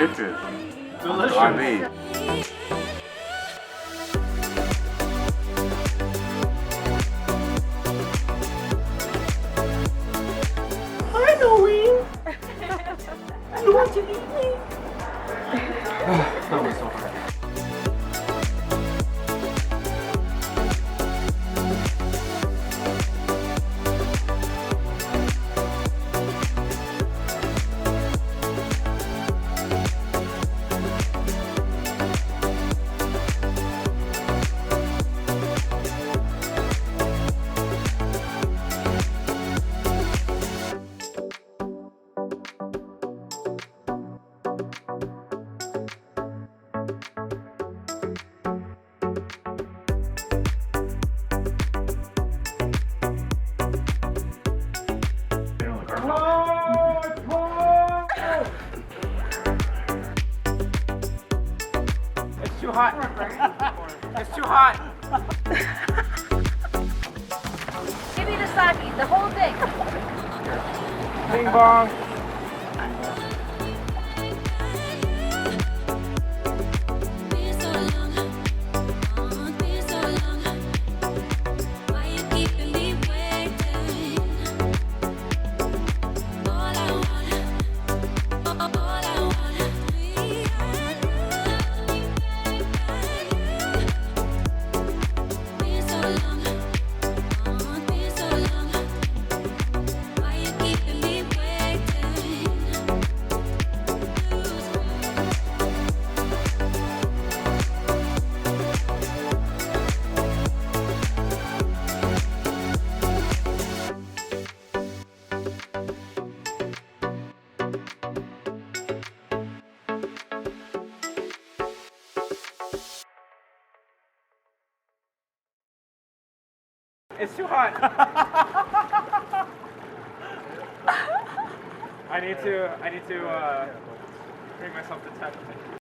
Delicious. Delicious. I mean. Hi, Noeleen. You want to eat me? That was so hard. It's too hot. It's too hot. Give me the sake, the whole thing. Bing bong. It's too hot. I need to bring myself to temperature.